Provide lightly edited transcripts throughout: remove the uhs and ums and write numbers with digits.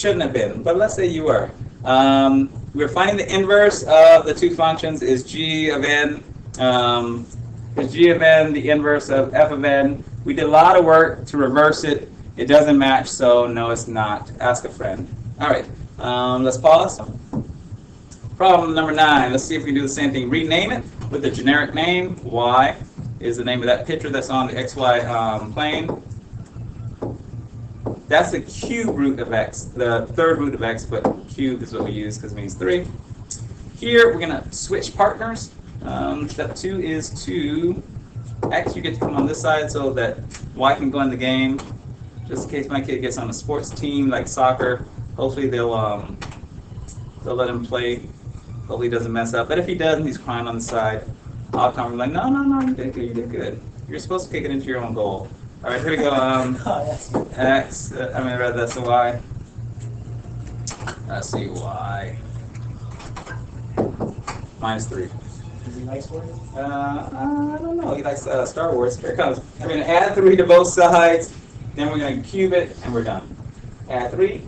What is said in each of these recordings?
shouldn't have been, but let's say you were. We're finding the inverse of the two functions is g of n. Is g of n the inverse of f of n? We did a lot of work to reverse it. It doesn't match, so no, it's not. Ask a friend. All right, let's pause. Problem number 9. Let's see if we can do the same thing. Rename it with the generic name. Y is the name of that picture that's on the xy plane. That's the cube root of x, the third root of x, but cube is what we use because it means 3. Here, we're going to switch partners. Step 2 is to x, you get to come on this side so that y can go in the game. Just in case my kid gets on a sports team like soccer, hopefully they'll let him play. Hopefully he doesn't mess up. But if he does and he's crying on the side, I'll come and be like, no, you did good, you did good. You're supposed to kick it into your own goal. All right, here we go. X, rather that's a y. Let's see, y. Minus 3. Does he like sports? I don't know. He likes Star Wars. Here it comes. I'm going to add 3 to both sides. Then we're going to cube it, and we're done. Add 3,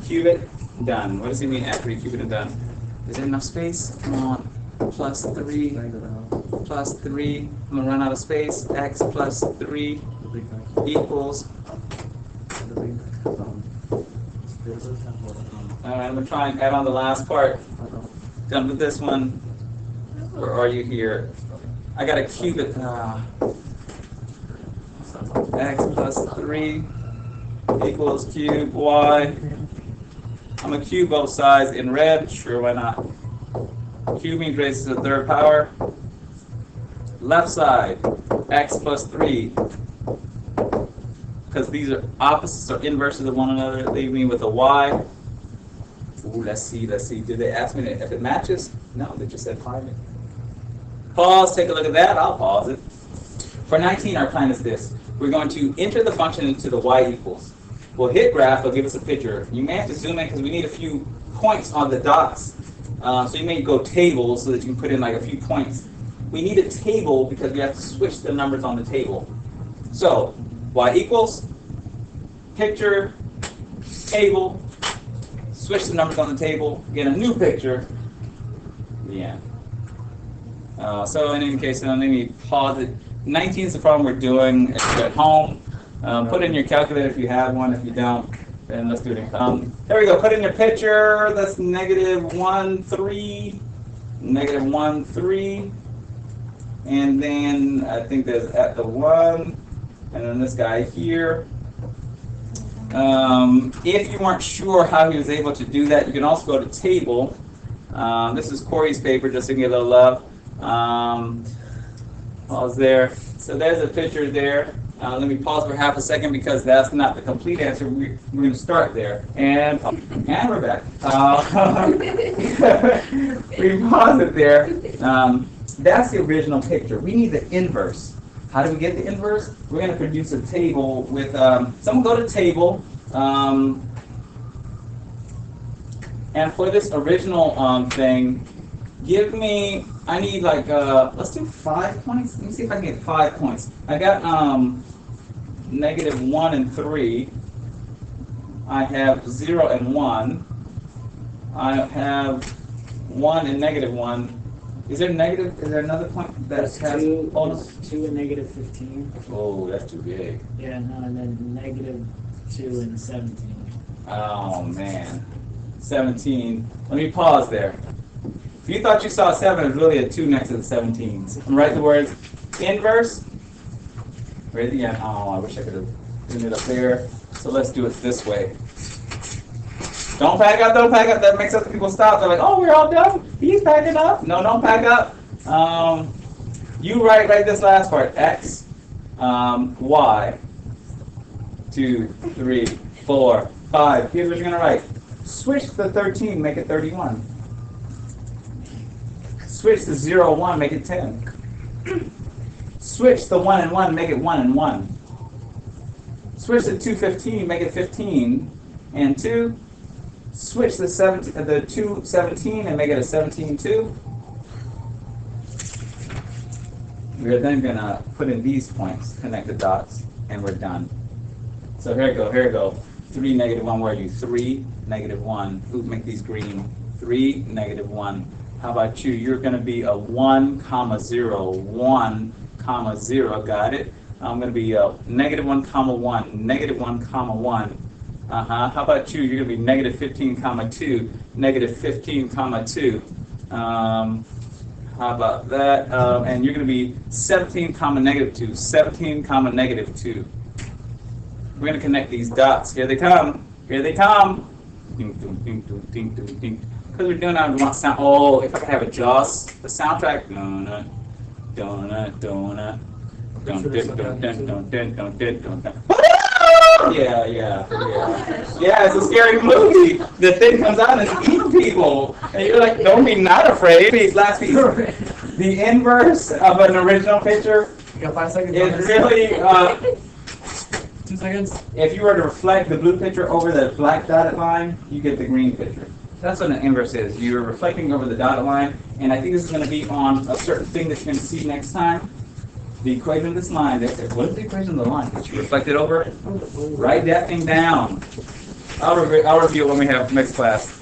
cube it, done. What does he mean, add 3, cube it, and done? Is there enough space? Come on. Plus 3, plus 3. I'm going to run out of space. X plus 3 equals. All right, I'm going to try and add on the last part. Done with this one. Where are you here? I got to cube it. X plus 3 equals cube y. I'm going to cube both sides in red. Sure, why not? Cubing raises to the third power. Left side, x plus 3. Because these are opposites or inverses of one another, leave me with a y. Ooh, let's see. Did they ask me if it matches? No, they just said find it. Pause, take a look at that. I'll pause it. For 19, our plan is this. We're going to enter the function into the y equals. We'll hit graph, it'll give us a picture. You may have to zoom in because we need a few points on the dots. So you may go table so that you can put in like a few points. We need a table because we have to switch the numbers on the table. So y equals, picture, table, switch the numbers on the table, get a new picture, the end. So in any case, let me pause it. 19 is the problem we're doing at home. Put in your calculator if you have one. If you don't, then let's do it. There we go. Put in your picture. That's -1, 3. -1, 3. And then I think there's at the 1. And then this guy here. If you weren't sure how he was able to do that, you can also go to table. This is Corey's paper, just to give it a little love. Pause there. So there's a picture there. Let me pause for half a second because that's not the complete answer. We're going to start there. And we're back. We pause it there. That's the original picture. We need the inverse. How do we get the inverse? We're going to produce a table with, someone go to table. And for this original thing, give me, I need like, let's do 5 points. Let me see if I can get 5 points. I got -1 and 3. I have 0 and 1. I have 1 and -1. Is there another point that has 2 and -15? Oh, that's too big. Yeah, no, and then -2 and 17. Oh man. 17. Let me pause there. If you thought you saw 7, it's really a 2 next to the 17s. I'm writing the words inverse. Right at the end. Oh, I wish I could have done it up there. So let's do it this way. Don't pack up, don't pack up. That makes other people stop. They're like, oh, we're all done? He's packing up. No, don't pack up. You write this last part. X, Y, 2, 3, 4, 5. Here's what you're going to write. Switch the 13, make it 31. Switch the 0, 1, make it 10. Switch the 1 and 1, make it 1 and 1. Switch the 2, 15, make it 15 and 2. Switch the 2, 17 and make it a 17, 2. We're then going to put in these points, connect the dots, and we're done. So here we go. 3, -1, where are you? 3, -1. Ooh, make these green. 3, -1. How about you? You're going to be a 1, 0, 1, 0. Got it? I'm going to be a -1, -1, -1, 1. How about you? You're going to be -15, 2, -15, 2. How about that? And you're going to be 17, -2, 17, -2. We're going to connect these dots. Here they come. Here they come. Ding, ding, ding, ding, ding, ding, ding. Because we're doing that, we want sound. Oh, if I could have a Jaws, the soundtrack. Donut, donut, donut. Yeah, it's a scary movie. The thing comes out and it's eating people. And you're like, don't be not afraid. These last piece. The inverse of an original picture You got 5 seconds. is really, 2 seconds. if you were to reflect the blue picture over the black dotted line, you get the green picture. That's what an inverse is. You're reflecting over the dotted line, and I think this is going to be on a certain thing that you're going to see next time. The equation of this line. What is the equation of the line that you reflected over? Write that thing down. I'll review it when we have next class.